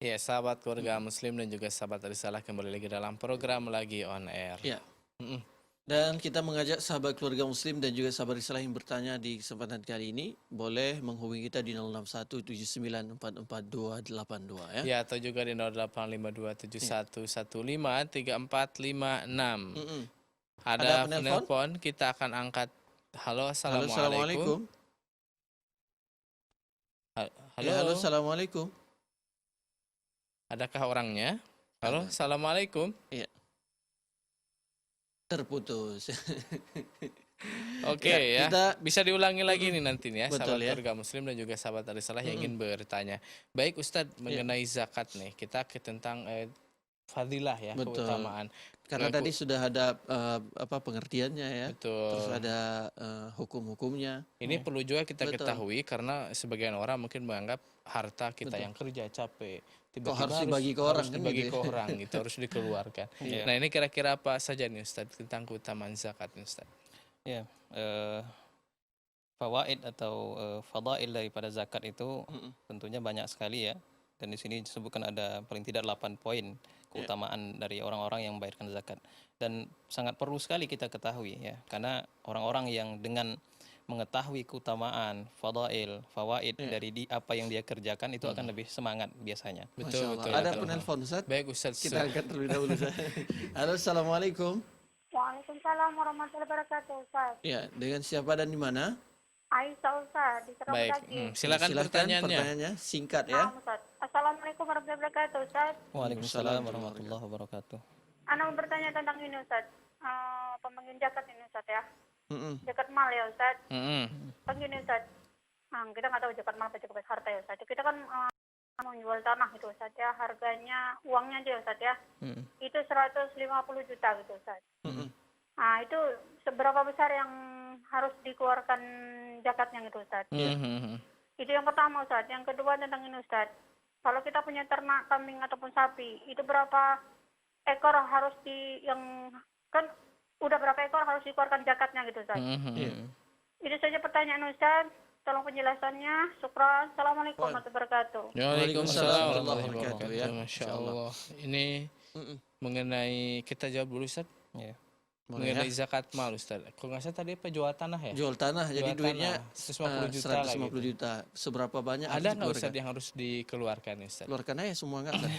Ya, sahabat keluarga Mm. Muslim dan juga sahabat Risalah kembali lagi dalam program lagi on air. Ya, Mm-mm. dan kita mengajak sahabat keluarga Muslim dan juga sahabat Risalah yang bertanya di kesempatan kali ini boleh menghubungi kita di 06179442282 ya. Ya, atau juga di Ya. 085271153456. Mm-mm. Ada Ada penelpon? penelpon, kita akan angkat. Halo, Halo, assalamualaikum. assalamualaikum. Ya, halo, Halo, assalamualaikum. adakah orangnya? Halo, Ada. assalamualaikum. Iya, terputus. Oke Ya, ya, kita bisa diulangi lagi nih nanti nih ya, betul sahabat ya. keluarga Muslim dan juga sahabat Risalah yang Mm-mm. ingin bertanya. Baik Ustadz, Ya, mengenai zakat nih, kita tentang fadilah ya, betul. keutamaan. Karena tadi sudah ada pengertiannya ya. Terus Betul. ada hukum-hukumnya. Ini Ya, perlu juga kita betul. ketahui karena sebagian orang mungkin menganggap harta kita Betul. yang kerja capek Kok tiba-tiba harus dibagi ke orang kan dibagi gitu ke ya. orang gitu, harus dikeluarkan. Iya. Nah, ini kira-kira apa saja nih Ustadz tentang keutamaan zakat nih Ustadz? Ya, fawaid atau fadail daripada zakat itu Mm-mm. tentunya banyak sekali ya. Dan di sini disebutkan ada paling tidak 8 poin keutamaan dari orang-orang yang membayarkan zakat. Dan sangat perlu sekali kita ketahui ya, karena orang-orang yang dengan mengetahui keutamaan fadail, fawaid Ya. dari apa yang dia kerjakan itu akan lebih semangat biasanya. Masya Betul, Allah. betul. Ada betul. penelpon Ustaz? Baik Ustadz. Kita angkat terlebih dahulu Ustaz. Halo, assalamualaikum. Waalaikumsalam warahmatullahi wabarakatuh, Ustaz. Ya, dengan siapa dan di mana? Aisyah, Ustaz, di Keraput Baik, Lagi. silakan pertanyaannya. Pertanyaannya singkat Nah, ya. Ustaz. Assalamualaikum warahmatullahi wabarakatuh, Ustaz. Waalaikumsalam warahmatullahi wabarakatuh. Ana mau bertanya tentang ini, Ustaz. Pembagian zakat ini, Ustaz ya. Mm-mm. Zakat mal ya, Ustaz. Mm-mm. Kan gini, Ustaz. Kita nggak tahu zakat mal atau zakat harta ya, Ustaz. Kita kan menjual tanah gitu, Ustaz ya. Harganya, uangnya aja, Ustaz ya. Mm. Itu 150 juta gitu, Ustaz. Mm-mm. Nah, itu seberapa besar yang harus dikeluarkan zakatnya gitu, Ustaz? Mhm. Itu yang pertama, Ustaz. Yang kedua tentang ini, Ustaz. Kalau kita punya ternak kambing ataupun sapi, itu berapa ekor harus yang kan udah berapa ekor harus dikeluarkan zakatnya gitu, Ustaz. Mhm. Itu saja pertanyaan, Ustaz. Tolong penjelasannya. Syukran. Assalamualaikum warahmatullahi wabarakatuh. Waalaikumsalam warahmatullahi warahmatullahi wabarakatuh. wabarakatuh, ya. Masya Allah. Ini Mm-mm. mengenai, kita jawab dulu Ustadz. Ya. Boleh Mengenai ya. zakat mal Ustadz. Kalau nggak salah tadi apa, jual tanah ya? Jual tanah, jadi Jual duitnya tanah, 150 juta lah 150 gitu. juta. Seberapa banyak Ada harus nggak dikeluarkan? Ustadz yang harus dikeluarkan Ustadz? Keluarkan aja semua nggak kan?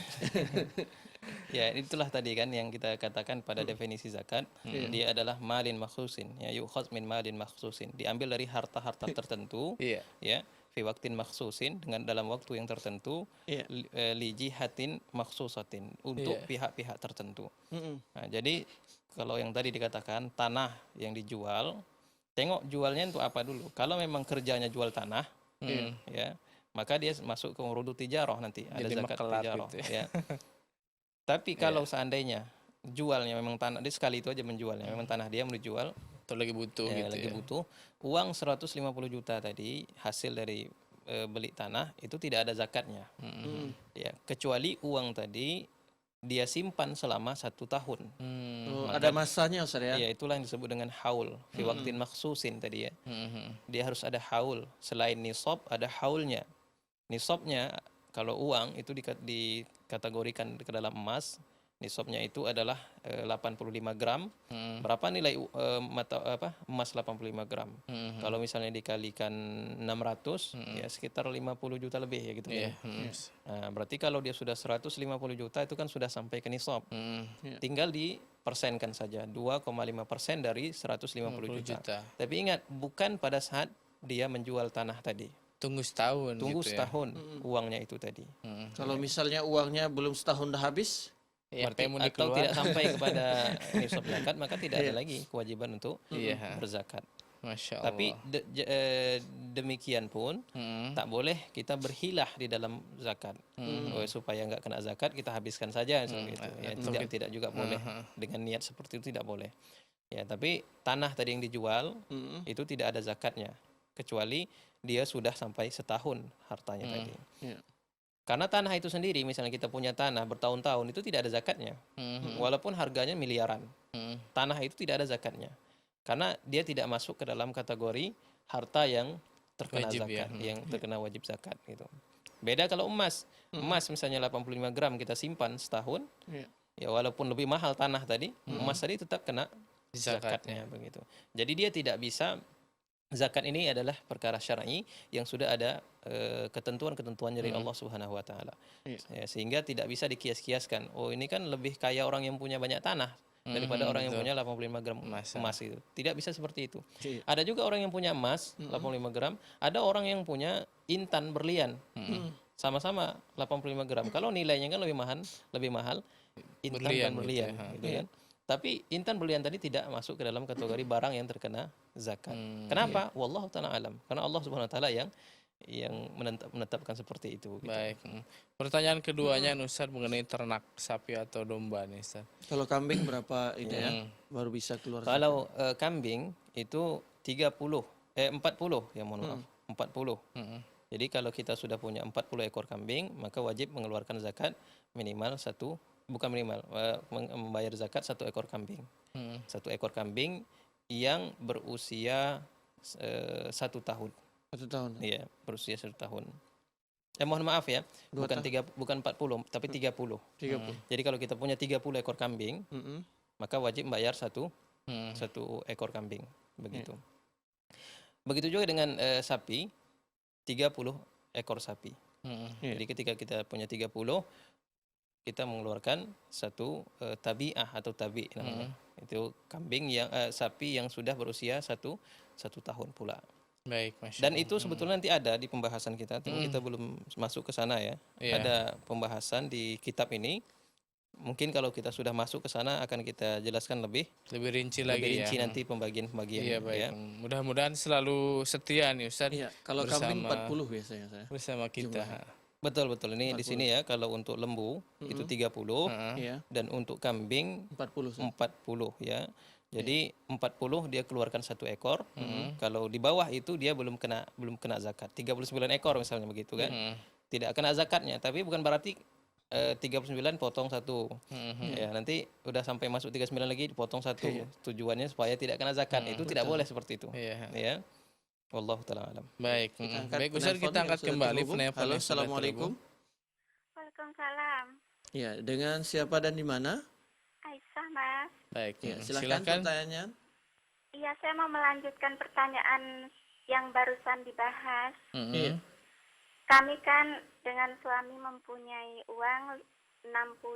Ya, itulah tadi kan yang kita katakan pada definisi zakat. Dia adalah malin makhsusin, ya yukhaz min malin makhsusin. Diambil dari harta-harta tertentu, Iya. ya, fi waktin makhsusin, dengan dalam waktu yang tertentu, Iya. li jihatin makhsusatin, untuk Iya. pihak-pihak tertentu. Mm-mm. Nah, jadi kalau yang tadi dikatakan tanah yang dijual, tengok jualnya untuk apa dulu. Kalau memang kerjanya jual tanah, Mm. ya, maka dia masuk ke urudu tijarah nanti, ada Jadi zakat makelap tijarah, gitu ya. Tapi kalau seandainya jualnya memang tanah, dia sekali itu aja menjualnya, memang tanah dia mau dijual, Atau lagi butuh ya, gitu lagi ya. butuh uang 150 juta tadi hasil dari beli tanah, itu tidak ada zakatnya, Mm. ya, kecuali uang tadi dia simpan selama 1 tahun. Hmm. Oh, Maka- ada masanya Ustaz ya. Ya, itulah yang disebut dengan haul fi waktin makhsusin tadi ya. Mhm. Dia harus ada haul. Selain nisab ada haulnya. Nisabnya kalau uang itu dikategorikan ke dalam emas. Nisabnya itu adalah 85 gram. Mhm. Berapa nilai emas 85 gram? Mhm. Kalau misalnya dikalikan 600, ya sekitar 50 juta lebih ya gitu Iya. kan. Mhm. Nah, berarti kalau dia sudah 150 juta itu kan sudah sampai ke nisab. Mhm. Tinggal dipersenkan saja 2,5% dari 150 juta. juta. Tapi ingat, bukan pada saat dia menjual tanah tadi. Tunggu setahun Tunggu gitu ya. setahun uangnya itu tadi. Mhm. Kalau misalnya uangnya belum setahun dah habis, Ya, Berarti mau atau dikeluar. tidak sampai kepada nisab zakat, maka tidak ada lagi kewajiban untuk Iya. berzakat. Masya Allah. Tapi demikian pun Mhm. tak boleh kita berhilah di dalam zakat. Supaya nggak kena zakat kita habiskan saja seperti itu. Ya, tidak juga boleh dengan niat seperti itu, tidak boleh. Ya, tapi tanah tadi yang dijual itu tidak ada zakatnya, kecuali dia sudah sampai setahun hartanya tadi. ya. Karena tanah itu sendiri, misalnya kita punya tanah bertahun-tahun, itu tidak ada zakatnya. Mhm. Walaupun harganya miliaran, Mhm. tanah itu tidak ada zakatnya. Karena dia tidak masuk ke dalam kategori harta yang terkena Wajib ya. zakat, yang terkena wajib zakat gitu. Beda kalau emas. Emas misalnya 85 gram kita simpan setahun, Iya. ya walaupun lebih mahal tanah tadi, emas tadi tetap kena Zakatnya. zakatnya begitu. Jadi dia tidak bisa, zakat ini adalah perkara syar'i yang sudah ada ketentuan-ketentuan dari Allah Subhanahu wa taala. Iya. Ya, sehingga tidak bisa dikias-kiaskan. Oh, ini kan lebih kaya orang yang punya banyak tanah daripada orang yang betul. punya 85 gram emas itu. Tidak bisa seperti itu. Iya. Ada juga orang yang punya emas 85 gram, ada orang yang punya intan berlian. Sama-sama 85 gram. Kalau nilainya kan lebih mahal intan Berlian dan gitu berlian ya. gitu kan. Tapi intan berlian tadi tidak masuk ke dalam kategori barang yang terkena zakat. Kenapa? Wallahu taala alam. Karena Allah Subhanahu wa taala yang menetapkan seperti itu gitu. Baik. Pertanyaan keduanya Ustaz mengenai ternak sapi atau domba nih Ustaz. Kalau kambing berapa ini ya? Baru bisa keluar. Kalau kambing itu 40 ya mohon maaf. 40. Jadi kalau kita sudah punya 40 ekor kambing, maka wajib mengeluarkan zakat minimal membayar zakat 1 ekor kambing. 1 ekor kambing yang berusia 1 tahun. 1 tahun. Iya, berusia 1 tahun. Mohon maaf ya, bukan 40, tapi 30. 30. Jadi kalau kita punya 30 ekor kambing, maka wajib membayar satu ekor kambing, begitu. Begitu juga dengan sapi, 30 ekor sapi. Jadi ketika kita punya 30, kita mengeluarkan satu tabi'ah atau tabi namanya. Itu kambing yang sapi yang sudah berusia 1 tahun pula. Baik, Masya Dan Allah. itu sebetulnya nanti ada di pembahasan kita, tapi kita belum masuk ke sana ya. Iya. Ada pembahasan di kitab ini. Mungkin kalau kita sudah masuk ke sana akan kita jelaskan lebih Rinci lagi rinci ya. nanti pembagian-pembagian Iya baik. ya. Mudah-mudahan selalu setia nih Ustaz Iya, kalau kambing 40 biasanya saya. bersama kita. Betul. Ini di sini ya, kalau untuk lembu itu 30 Iya, dan untuk kambing 40. 40 ya. Jadi 40 dia keluarkan 1 ekor. Kalau di bawah itu dia belum kena zakat. 39 ekor misalnya begitu kan. Tidak kena zakatnya, tapi bukan berarti 39 potong 1. Ya, nanti udah sampai masuk 39 lagi potong 1. Tujuannya supaya tidak kena zakat. Itu tidak boleh seperti itu. Iya. Ya. Wallahu taala alam. Baik. Angkat Baik Ustaz, penelpon kita yang angkat sudah kembali terhubung. penelpon Halo, yang sudah Assalamualaikum. Waalaikumsalam. Ya, dengan siapa dan di mana? Aisyah, Mas. Baik. Ya, silakan pertanyaannya. Iya, saya mau melanjutkan pertanyaan yang barusan dibahas. Iya. Kami kan dengan suami mempunyai uang 65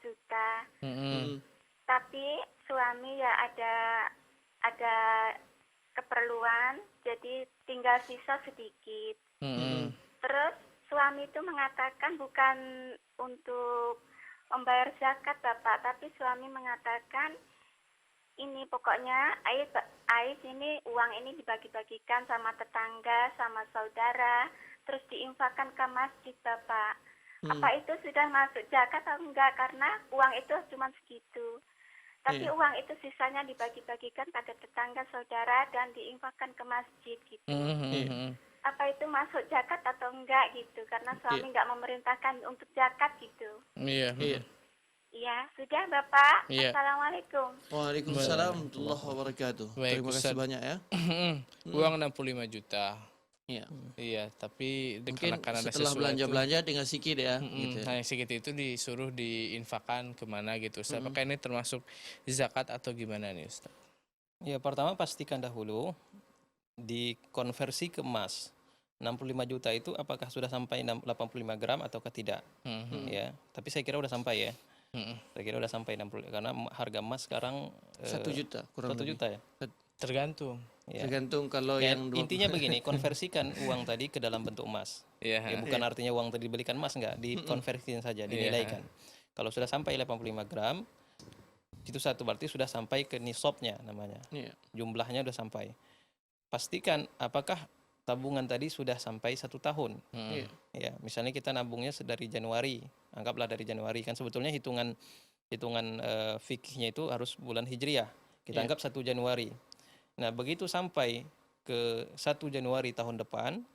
juta. Tapi suami ya ada keperluan, jadi tinggal sisa sedikit. Terus suami itu mengatakan bukan untuk membayar zakat Bapak, tapi suami mengatakan ini pokoknya Ais ini uang ini dibagi-bagikan sama tetangga, sama saudara, terus diinfakkan ke masjid Bapak. Apa itu sudah masuk zakat atau enggak? Karena uang itu cuma segitu. Tapi uang itu sisanya dibagi-bagikan pada tetangga, saudara, dan diinfakkan ke masjid gitu. Apa itu masuk zakat atau enggak gitu? Karena suami enggak memerintahkan untuk zakat gitu. Iya. Iya, sudah Bapak. Iya. Assalamualaikum. Waalaikumsalam warahmatullahi wabarakatuh. Baik, Terima kasih Ustaz. banyak ya. Uang 65 juta. Iya. Iya, tapi Mungkin dikarenakan ada setelah sesuatu. belanja-belanja dengan sikit ya. Gitu. Nah, yang sedikit itu disuruh diinfakkan kemana gitu Ustaz. Apakah ini termasuk zakat atau gimana nih Ustaz? Ya, pertama pastikan dahulu dikonversi ke emas. 65 juta itu apakah sudah sampai 85 gram ataukah tidak? Ya, tapi saya kira udah sampai ya. Saya kira udah sampai 60 karena harga emas sekarang 1 juta kurang 1 lebih. juta ya. Tergantung. Ya. Tergantung kalau Ya, yang intinya begini, konversikan uang tadi ke dalam bentuk emas. Iya. Ya, bukan artinya uang tadi dibelikan emas, enggak, dikonversikan saja, dinilaikan. Kalau sudah sampai 85 gram, itu satu berarti sudah sampai ke nisabnya namanya. Iya. Jumlahnya sudah sampai. Pastikan apakah tabungan tadi sudah sampai 1 tahun. Iya. Ya, misalnya kita nabungnya dari Januari, anggaplah dari Januari, kan sebetulnya hitungan fikihnya itu harus bulan Hijriah. Kita anggap 1 Januari. Nah, begitu sampai ke 1 Januari tahun depan,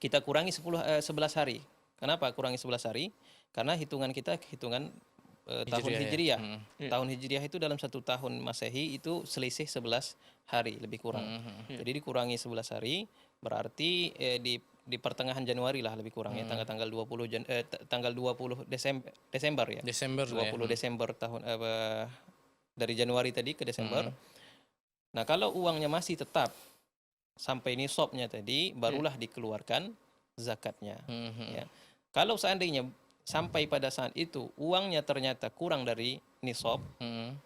kita kurangi 11 hari. Kenapa kurangi 11 hari? Karena hitungan kita hitungan tahun Hijriah ya? Hijriah. Tahun Hijriah itu dalam 1 tahun Masehi itu selisih 11 hari lebih kurang. Jadi dikurangi 11 hari, berarti di pertengahan Januari lah lebih kurang ya, tanggal 20 Desember ya. Desember 20 Desember tahun dari Januari tadi ke Desember. Nah, kalau uangnya masih tetap sampai nisabnya tadi, barulah dikeluarkan zakatnya. Ya. Kalau seandainya sampai pada saat itu uangnya ternyata kurang dari nisab,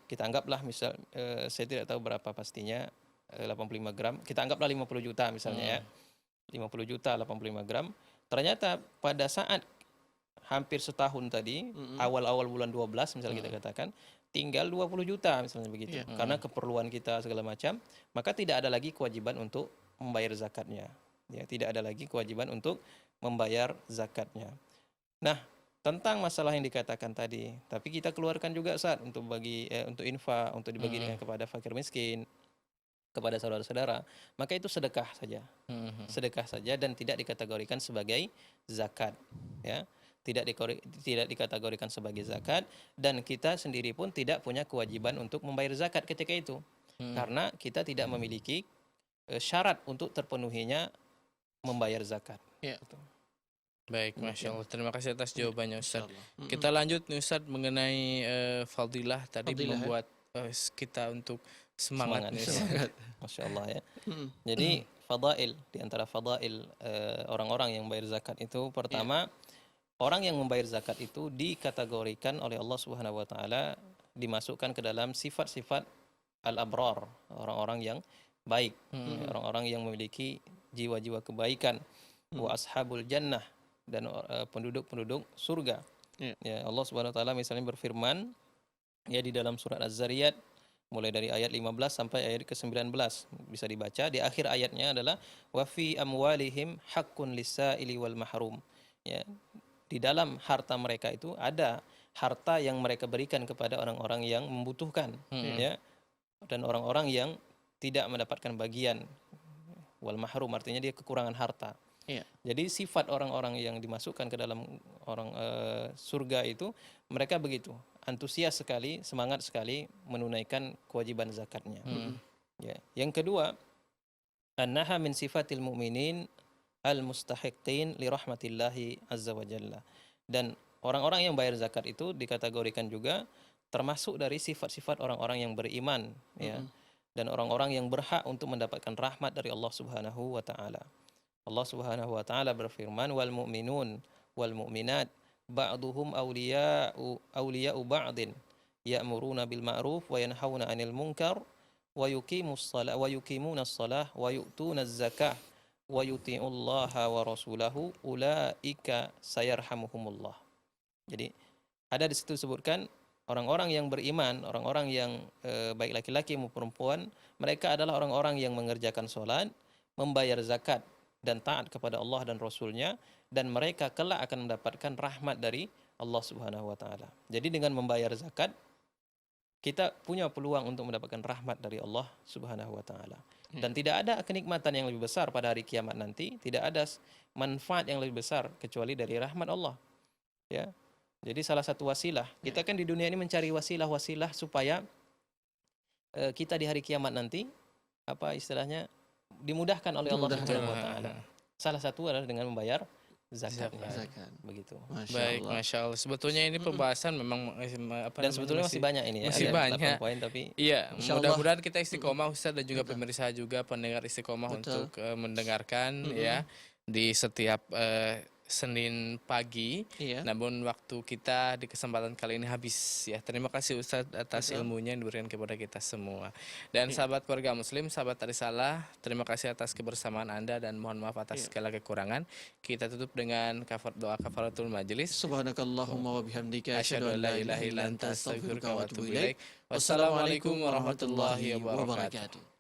kita anggaplah misal saya tidak tahu berapa pastinya, 85 gram, kita anggaplah 50 juta misalnya ya. 50 juta 85 gram. Ternyata pada saat hampir setahun tadi, awal-awal bulan 12 misalnya kita katakan, tinggal 20 juta misalnya begitu. Karena keperluan kita segala macam, maka tidak ada lagi kewajiban untuk membayar zakatnya. Ya, tidak ada lagi kewajiban untuk membayar zakatnya. Nah, tentang masalah yang dikatakan tadi, tapi kita keluarkan juga saat untuk untuk infak, untuk dibagikan kepada fakir miskin, kepada saudara-saudara, maka itu sedekah saja. Sedekah saja dan tidak dikategorikan sebagai zakat, ya. Tidak dikategorikan sebagai zakat, dan kita sendiri pun tidak punya kewajiban untuk membayar zakat ketika itu. Karena kita tidak memiliki syarat untuk terpenuhinya membayar zakat. Ya. Baik, Masya Allah. Terima kasih atas jawabannya, Ustaz. Kita lanjut nih, Ustaz, mengenai fadilah tadi membuat kita untuk semangat. Masya Allah ya. Jadi fadail, di antara fadail orang-orang yang bayar zakat itu, pertama, orang yang membayar zakat itu dikategorikan oleh Allah Subhanahu wa taala, dimasukkan ke dalam sifat-sifat al-abrar, orang-orang yang baik, orang-orang yang memiliki jiwa-jiwa kebaikan, wa ashabul jannah, dan penduduk-penduduk surga. Ya, Allah Subhanahu wa taala misalnya berfirman ya di dalam surat Az-Zariyat mulai dari ayat 15 sampai ayat ke-19, bisa dibaca. Di akhir ayatnya adalah wa fi amwalihim haqqun lis-sa'ili wal mahrum. Ya, di dalam harta mereka itu ada harta yang mereka berikan kepada orang-orang yang membutuhkan, ya, dan orang-orang yang tidak mendapatkan bagian. Wal mahrum artinya dia kekurangan harta. Jadi sifat orang-orang yang dimasukkan ke dalam surga itu, mereka begitu antusias sekali, semangat sekali menunaikan kewajiban zakatnya. Ya. Yang kedua, annaha min sifatil mu'minin al-mustahiqin li rahmatillahi azza wa jalla. Dan orang-orang yang bayar zakat itu dikategorikan juga termasuk dari sifat-sifat orang-orang yang beriman, ya. Dan orang-orang yang berhak untuk mendapatkan rahmat dari Allah Subhanahu wa taala. Allah Subhanahu wa taala berfirman, wal mu'minun wal mu'minat ba'duhum awliya'u ba'din ya'muruna bil ma'ruf wa yanhauna 'anil munkar wa yuqimuna shalah wa yu'tuna zakah wa yuti'ullaha wa rasulahu ulaika sayarhamuhumullah. Jadi ada di situ disebutkan orang-orang yang beriman, orang-orang yang baik laki-laki maupun perempuan, mereka adalah orang-orang yang mengerjakan salat, membayar zakat, dan taat kepada Allah dan Rasulnya, dan mereka kelak akan mendapatkan rahmat dari Allah Subhanahu wa taala. Jadi dengan membayar zakat, kita punya peluang untuk mendapatkan rahmat dari Allah Subhanahu wa taala. Dan tidak ada kenikmatan yang lebih besar pada hari kiamat nanti, tidak ada manfaat yang lebih besar kecuali dari rahmat Allah. Ya. Jadi salah satu wasilah, kita kan di dunia ini mencari wasilah-wasilah supaya kita di hari kiamat nanti, apa istilahnya, dimudahkan oleh Allah Subhanahu wa taala. Salah satu adalah dengan membayar zakatnya. Begitu. Baik, Masya Allah. Sebetulnya ini pembahasan memang dan sebetulnya masih banyak ini ya. Masih banyak. Poin, tapi iya, mudah-mudahan kita istiqomah, Ustaz, dan juga pemirsa juga pendengar istiqomah untuk mendengarkan ya di setiap Senin pagi. Namun waktu kita di kesempatan kali ini habis ya. Terima kasih Ustadz atas ilmunya yang diberikan kepada kita semua. Dan sahabat keluarga muslim, sahabat Risalah, terima kasih atas kebersamaan Anda dan mohon maaf atas segala kekurangan. Kita tutup dengan doa kafaratul majelis. Subhanakallahumma wa bihamdika asyhadu an la ilaha illa anta astaghfiruka wa atubu ilaik. Wassalamualaikum warahmatullahi wabarakatuh.